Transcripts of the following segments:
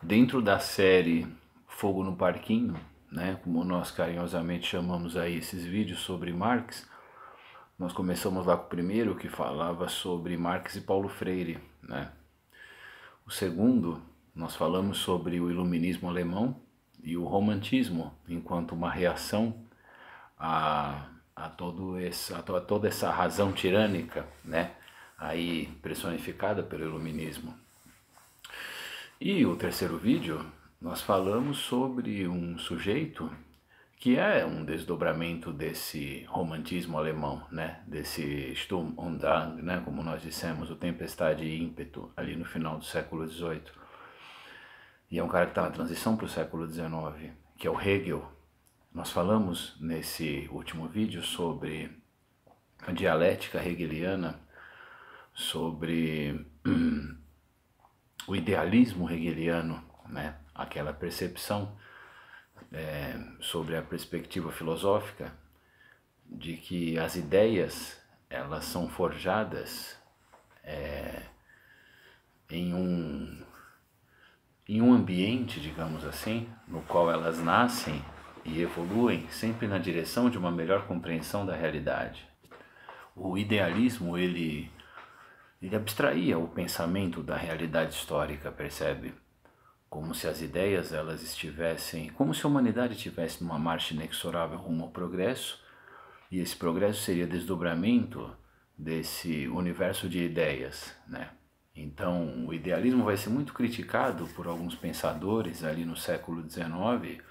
Dentro da série Fogo no Parquinho, né, como nós carinhosamente chamamos aí esses vídeos sobre Marx, nós começamos lá com o primeiro, que falava sobre Marx e Paulo Freire, né? O segundo, nós falamos sobre o iluminismo alemão e o romantismo enquanto uma reação a toda essa razão tirânica, né, aí personificada pelo iluminismo. E o terceiro vídeo, nós falamos sobre um sujeito que é um desdobramento desse romantismo alemão, né? Desse Sturm und Drang, né? Como nós dissemos, o Tempestade e Ímpeto, ali no final do século XVIII. E é um cara que está na transição para o século XIX, que é o Hegel. Nós falamos nesse último vídeo sobre a dialética hegeliana, sobre o idealismo hegeliano, né? Aquela percepção sobre a perspectiva filosófica de que as ideias elas são forjadas em um ambiente, digamos assim, no qual elas nascem e evoluem sempre na direção de uma melhor compreensão da realidade. O idealismo ele abstraía o pensamento da realidade histórica, percebe? Como se as ideias elas estivessem, como se a humanidade estivesse numa marcha inexorável rumo ao progresso, e esse progresso seria desdobramento desse universo de ideias, né? Então, o idealismo vai ser muito criticado por alguns pensadores ali no século XIX,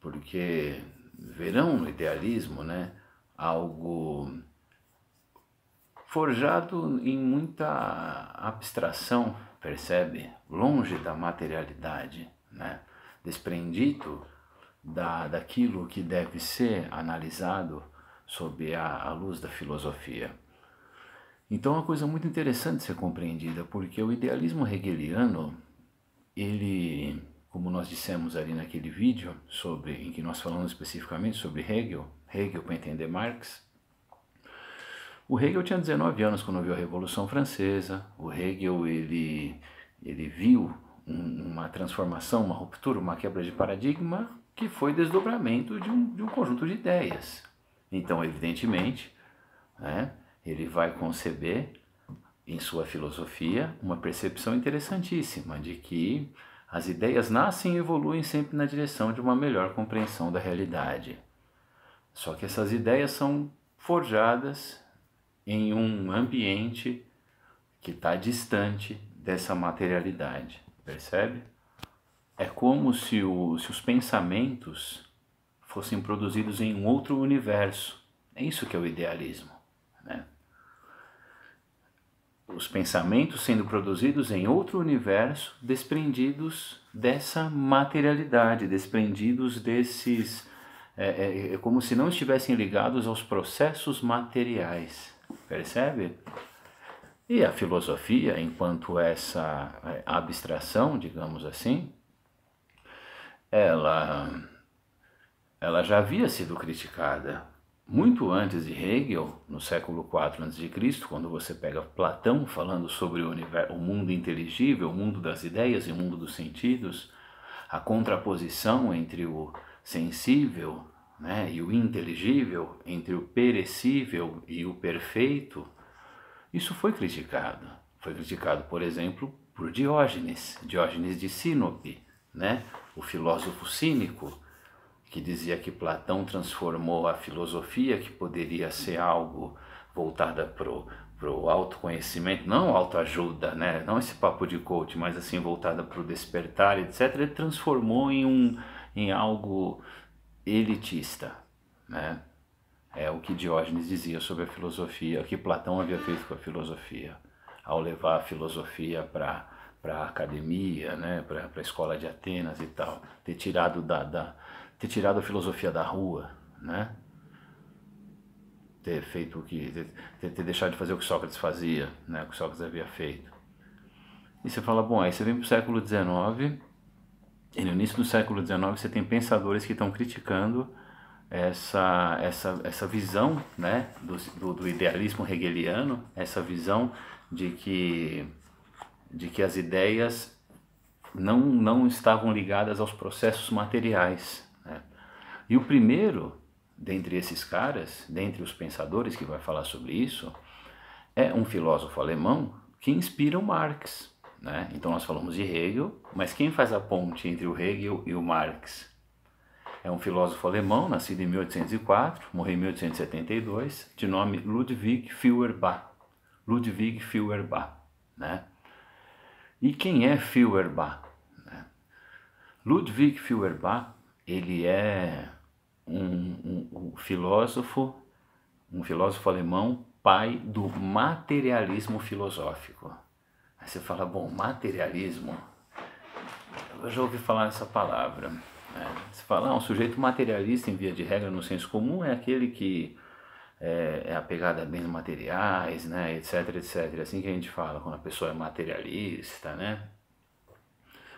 porque verão no idealismo, né, algo forjado em muita abstração, percebe? Longe da materialidade, né? Desprendido daquilo que deve ser analisado sob a luz da filosofia. Então é uma coisa muito interessante ser compreendida, porque o idealismo hegeliano, ele, como nós dissemos ali naquele vídeo, em que nós falamos especificamente sobre Hegel para entender Marx, o Hegel tinha 19 anos quando viu a Revolução Francesa. O Hegel ele viu uma transformação, uma ruptura, uma quebra de paradigma que foi desdobramento de um conjunto de ideias. Então, evidentemente, né, ele vai conceber em sua filosofia uma percepção interessantíssima de que as ideias nascem e evoluem sempre na direção de uma melhor compreensão da realidade. Só que essas ideias são forjadas em um ambiente que está distante dessa materialidade, percebe? É como se os pensamentos fossem produzidos em um outro universo. É isso que é o idealismo, né? Os pensamentos sendo produzidos em outro universo, desprendidos dessa materialidade, desprendidos desses... É como se não estivessem ligados aos processos materiais. Percebe? E a filosofia, enquanto essa abstração, digamos assim, ela já havia sido criticada muito antes de Hegel, no século IV a.C., quando você pega Platão falando sobre o mundo inteligível, o mundo das ideias e o mundo dos sentidos, a contraposição entre o sensível, né, e o inteligível, entre o perecível e o perfeito. Isso foi criticado. Foi criticado, por exemplo, por Diógenes de Sinope, né, o filósofo cínico, que dizia que Platão transformou a filosofia, que poderia ser algo voltada para o autoconhecimento, não autoajuda, né? Não esse papo de coach, mas assim voltada para o despertar, etc. Ele transformou em algo elitista, né? É o que Diógenes dizia sobre a filosofia, o que Platão havia feito com a filosofia, ao levar a filosofia para a academia, né? Para a escola de Atenas e tal, ter tirado a filosofia da rua, né? Ter feito ter deixado de fazer o que Sócrates fazia, né? O que Sócrates havia feito. E você fala, bom, aí você vem para o século XIX, e no início do século XIX você tem pensadores que estão criticando essa visão, né, do idealismo hegeliano, essa visão de que as ideias não estavam ligadas aos processos materiais, né? E o primeiro dentre esses caras, dentre os pensadores que vai falar sobre isso, é um filósofo alemão que inspira o Marx, né? Então nós falamos de Hegel, mas quem faz a ponte entre o Hegel e o Marx? É um filósofo alemão, nascido em 1804, morreu em 1872, de nome Ludwig Feuerbach. Ludwig Feuerbach, né? E quem é Feuerbach? Ludwig Feuerbach, ele é um filósofo alemão, pai do materialismo filosófico. Aí você fala, bom, materialismo, eu já ouvi falar essa palavra. Você fala, um sujeito materialista em via de regra no senso comum é aquele que é apegado a bens materiais, né, etc, etc. É assim que a gente fala quando a pessoa é materialista, né?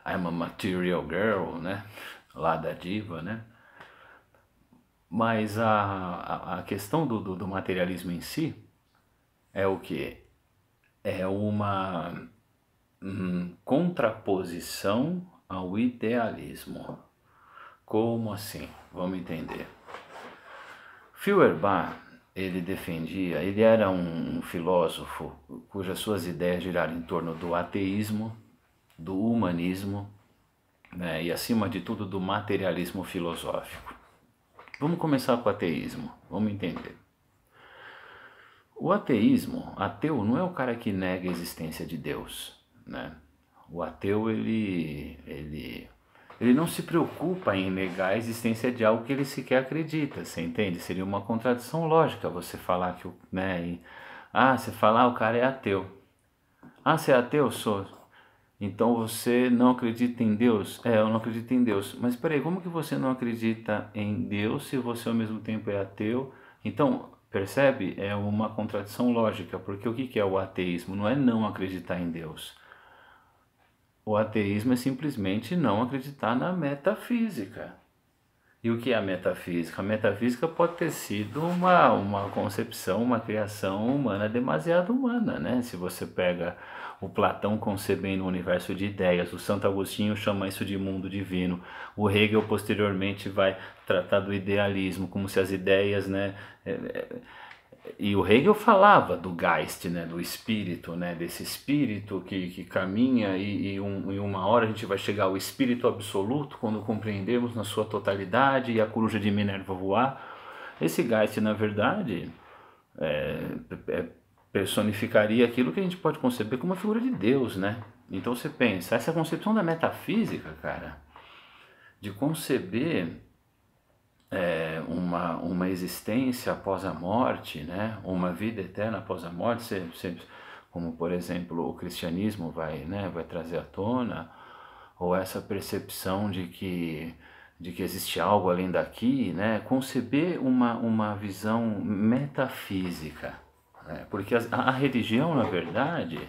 I'm a material girl, né? Lá da diva, né? Mas a questão do materialismo em si é o que? É uma contraposição ao idealismo. Como assim? Vamos entender. Feuerbach, ele era um filósofo cujas suas ideias giraram em torno do ateísmo, do humanismo, né, e acima de tudo do materialismo filosófico. Vamos começar com o ateísmo, vamos entender. O ateísmo, ateu não é o cara que nega a existência de Deus, né? O ateu, ele não se preocupa em negar a existência de algo que ele sequer acredita, você entende? Seria uma contradição lógica você falar que, né, você falar, o cara é ateu. Ah, você é ateu? Sou. Então você não acredita em Deus? Eu não acredito em Deus. Mas peraí, como que você não acredita em Deus se você ao mesmo tempo é ateu? Então, percebe? É uma contradição lógica, porque o que é o ateísmo? Não é não acreditar em Deus. O ateísmo é simplesmente não acreditar na metafísica. E o que é a metafísica? A metafísica pode ter sido uma concepção, uma criação humana demasiado humana, né? Se você pega o Platão concebendo um universo de ideias, o Santo Agostinho chama isso de mundo divino, o Hegel posteriormente vai tratar do idealismo, como se as ideias, né? E o Hegel falava do Geist, né, do espírito, né, desse espírito que caminha e uma hora a gente vai chegar ao espírito absoluto quando compreendemos na sua totalidade e a coruja de Minerva voar. Esse Geist, na verdade, personificaria aquilo que a gente pode conceber como uma figura de Deus, né? Então você pensa, essa concepção da metafísica, cara, de conceber uma existência após a morte, né? Uma vida eterna após a morte, como por exemplo o cristianismo vai trazer à tona, ou essa percepção de que existe algo além daqui, né? Conceber uma visão metafísica, né? Porque a religião, na verdade,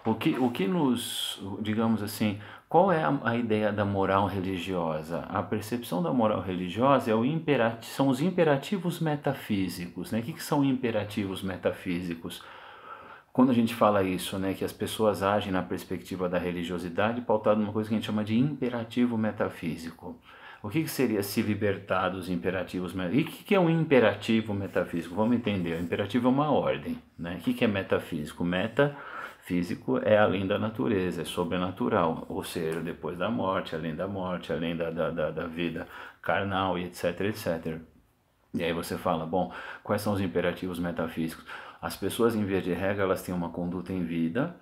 o que nos, digamos assim, qual é a ideia da moral religiosa? A percepção da moral religiosa são os imperativos metafísicos, né? O que são imperativos metafísicos? Quando a gente fala isso, né, que as pessoas agem na perspectiva da religiosidade pautado numa coisa que a gente chama de imperativo metafísico. O que seria se libertar dos imperativos metafísicos? E o que é um imperativo metafísico? Vamos entender. O imperativo é uma ordem, né? O que é metafísico? Metafísico é além da natureza, é sobrenatural, ou seja, depois da morte, além da vida carnal e etc, etc. E aí você fala, bom, quais são os imperativos metafísicos? As pessoas, em via de regra, elas têm uma conduta em vida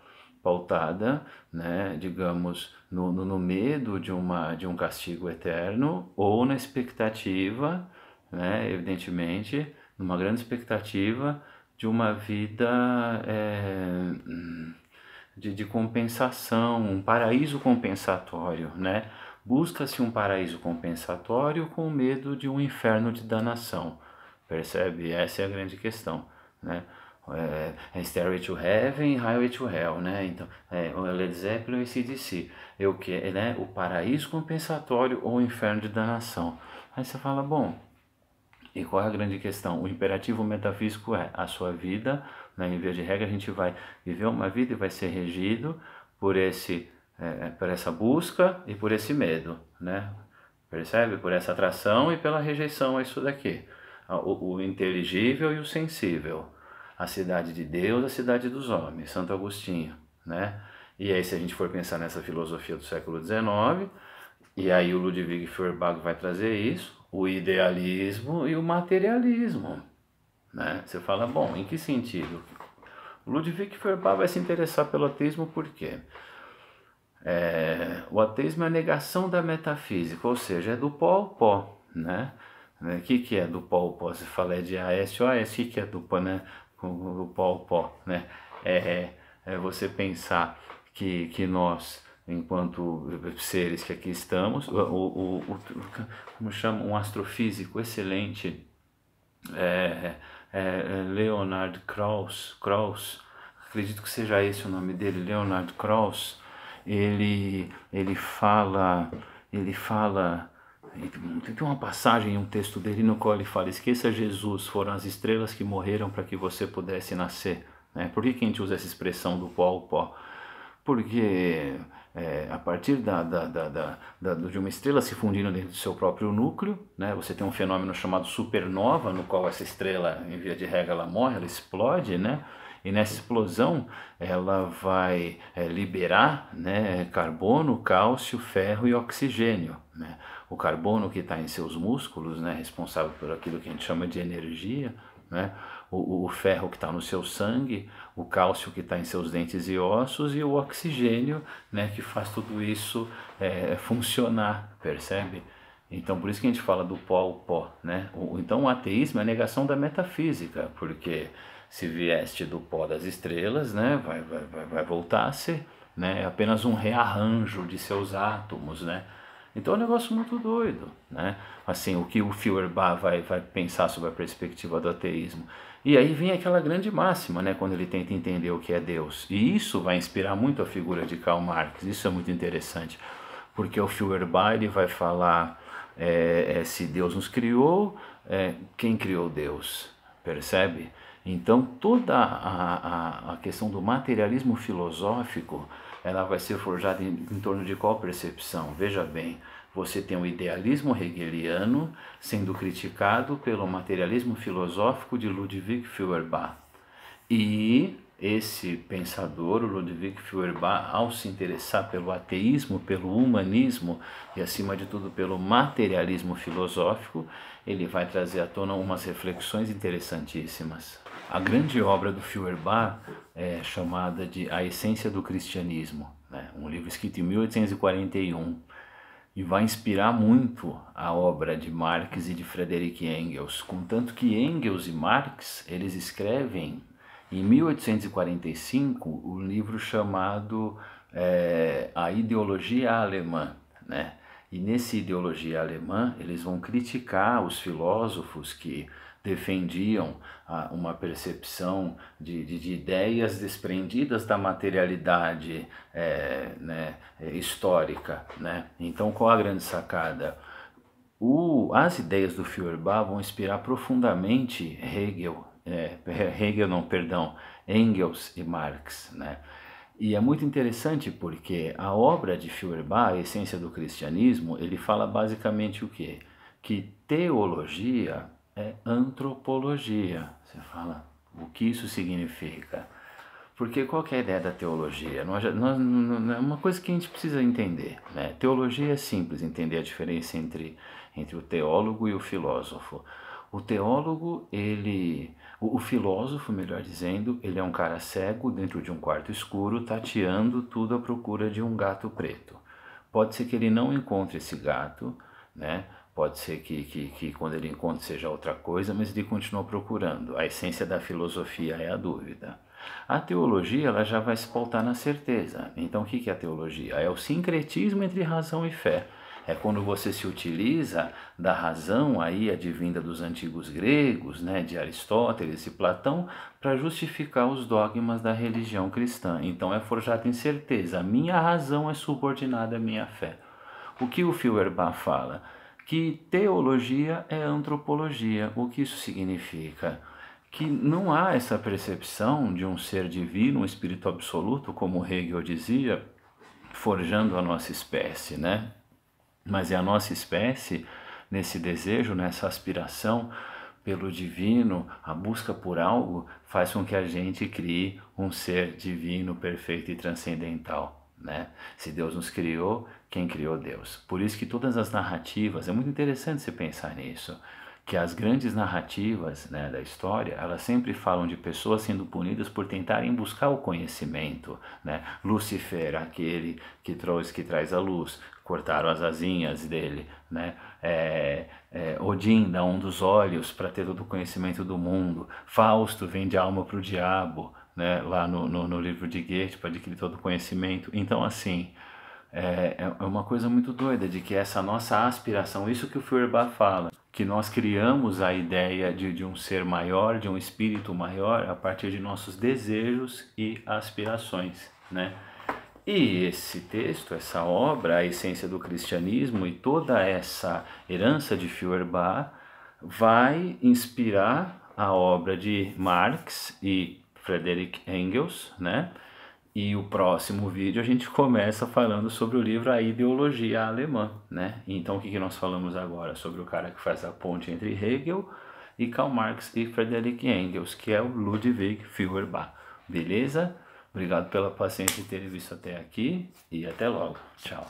pautada, né, digamos, no medo de um castigo eterno ou na expectativa, né, evidentemente, numa grande expectativa de uma vida de compensação, um paraíso compensatório, né? Busca-se um paraíso compensatório com medo de um inferno de danação, percebe? Essa é a grande questão, né? Stairway to Heaven, Highway to Hell, né? Então, o Led Zeppelin e AC/DC, né? O paraíso compensatório ou o inferno de danação. Aí você fala, bom, e qual é a grande questão? O imperativo metafísico é a sua vida, né? Em via de regra a gente vai viver uma vida e vai ser regido por esse por essa busca e por esse medo, né? Percebe? Por essa atração e pela rejeição a isso daqui. O inteligível e o sensível. A cidade de Deus, a cidade dos homens. Santo Agostinho, né? E aí, se a gente for pensar nessa filosofia do século XIX, e aí o Ludwig Feuerbach vai trazer isso, o idealismo e o materialismo, né? Você fala, bom, em que sentido? O Ludwig Feuerbach vai se interessar pelo ateísmo por quê? O ateísmo é a negação da metafísica, ou seja, é do pó ao pó, né? O que é do pó ao pó? Você fala de Aécio, o que é do pó, né? Do pó ao pó, né? É você pensar que nós, enquanto seres que aqui estamos, como chama, um astrofísico excelente, Leonard Krauss, acredito que seja esse o nome dele, Leonard Krauss. Ele fala, tem uma passagem em um texto dele no qual ele fala: esqueça Jesus, foram as estrelas que morreram para que você pudesse nascer, né? Por que a gente usa essa expressão do pó ao pó? Porque a partir de uma estrela se fundindo dentro do seu próprio núcleo, né, você tem um fenômeno chamado supernova, no qual essa estrela, em via de regra, ela morre, ela explode, né? E nessa explosão ela vai liberar, né, carbono, cálcio, ferro e oxigênio, né? O carbono que está em seus músculos, né, responsável por aquilo que a gente chama de energia, né? O ferro que está no seu sangue, o cálcio que está em seus dentes e ossos e o oxigênio, né, que faz tudo isso funcionar, percebe? Então por isso que a gente fala do pó ao pó, né? Então o ateísmo é a negação da metafísica, porque se vieste do pó das estrelas, né, vai voltar a ser, né, apenas um rearranjo de seus átomos, né? Então é um negócio muito doido, né? Assim, o que o Feuerbach vai pensar sobre a perspectiva do ateísmo. E aí vem aquela grande máxima, né, quando ele tenta entender o que é Deus. E isso vai inspirar muito a figura de Karl Marx. Isso é muito interessante, porque o Feuerbach ele vai falar se Deus nos criou, quem criou Deus, percebe? Então toda a questão do materialismo filosófico, ela vai ser forjada em torno de qual percepção? Veja bem, você tem o idealismo hegeliano sendo criticado pelo materialismo filosófico de Ludwig Feuerbach. E esse pensador, o Ludwig Feuerbach, ao se interessar pelo ateísmo, pelo humanismo e, acima de tudo, pelo materialismo filosófico, ele vai trazer à tona umas reflexões interessantíssimas. A grande obra do Feuerbach é chamada de A Essência do Cristianismo, né? Um livro escrito em 1841, e vai inspirar muito a obra de Marx e de Friedrich Engels, contanto que Engels e Marx, eles escrevem em 1845 o livro chamado A Ideologia Alemã, né? E nesse Ideologia Alemã eles vão criticar os filósofos que defendiam uma percepção de ideias desprendidas da materialidade né, histórica, né? Então qual a grande sacada? As ideias do Feuerbach vão inspirar profundamente Engels e Marx, né? E é muito interessante porque a obra de Feuerbach, A Essência do Cristianismo, ele fala basicamente o quê? Que teologia é antropologia. Você fala, o que isso significa? Porque qual que é a ideia da teologia? É uma coisa que a gente precisa entender, né? Teologia é simples, entender a diferença entre o teólogo e o filósofo. O teólogo, o filósofo, melhor dizendo, ele é um cara cego dentro de um quarto escuro, tateando tudo à procura de um gato preto. Pode ser que ele não encontre esse gato, né? Pode ser que quando ele encontre seja outra coisa, mas ele continua procurando. A essência da filosofia é a dúvida. A teologia ela já vai se pautar na certeza. Então o que é a teologia? É o sincretismo entre razão e fé. É quando você se utiliza da razão aí advinda dos antigos gregos, né, de Aristóteles e Platão, para justificar os dogmas da religião cristã. Então é forjado em certeza. A minha razão é subordinada à minha fé. O que o Feuerbach fala? Que teologia é antropologia. O que isso significa? Que não há essa percepção de um ser divino, um espírito absoluto, como Hegel dizia, forjando a nossa espécie, né? Mas é a nossa espécie, nesse desejo, nessa aspiração pelo divino, a busca por algo, faz com que a gente crie um ser divino, perfeito e transcendental, né? Se Deus nos criou, quem criou Deus? Por isso que todas as narrativas, é muito interessante você pensar nisso, que as grandes narrativas, né, da história, elas sempre falam de pessoas sendo punidas por tentarem buscar o conhecimento, né? Lúcifer, aquele que traz a luz, cortaram as asinhas dele, né? Odin dá um dos olhos para ter todo o conhecimento do mundo. Fausto vende alma para o diabo, né? Lá no livro de Goethe, para adquirir todo o conhecimento. Então, assim, é uma coisa muito doida de que essa nossa aspiração, isso que o Feuerbach fala, que nós criamos a ideia de um ser maior, de um espírito maior, a partir de nossos desejos e aspirações, né? E esse texto, essa obra, a essência do cristianismo e toda essa herança de Feuerbach vai inspirar a obra de Marx e Friedrich Engels, né? E o próximo vídeo a gente começa falando sobre o livro A Ideologia Alemã, né? Então o que nós falamos agora? Sobre o cara que faz a ponte entre Hegel e Karl Marx e Friedrich Engels, que é o Ludwig Feuerbach. Beleza? Obrigado pela paciência de terem visto até aqui e até logo. Tchau.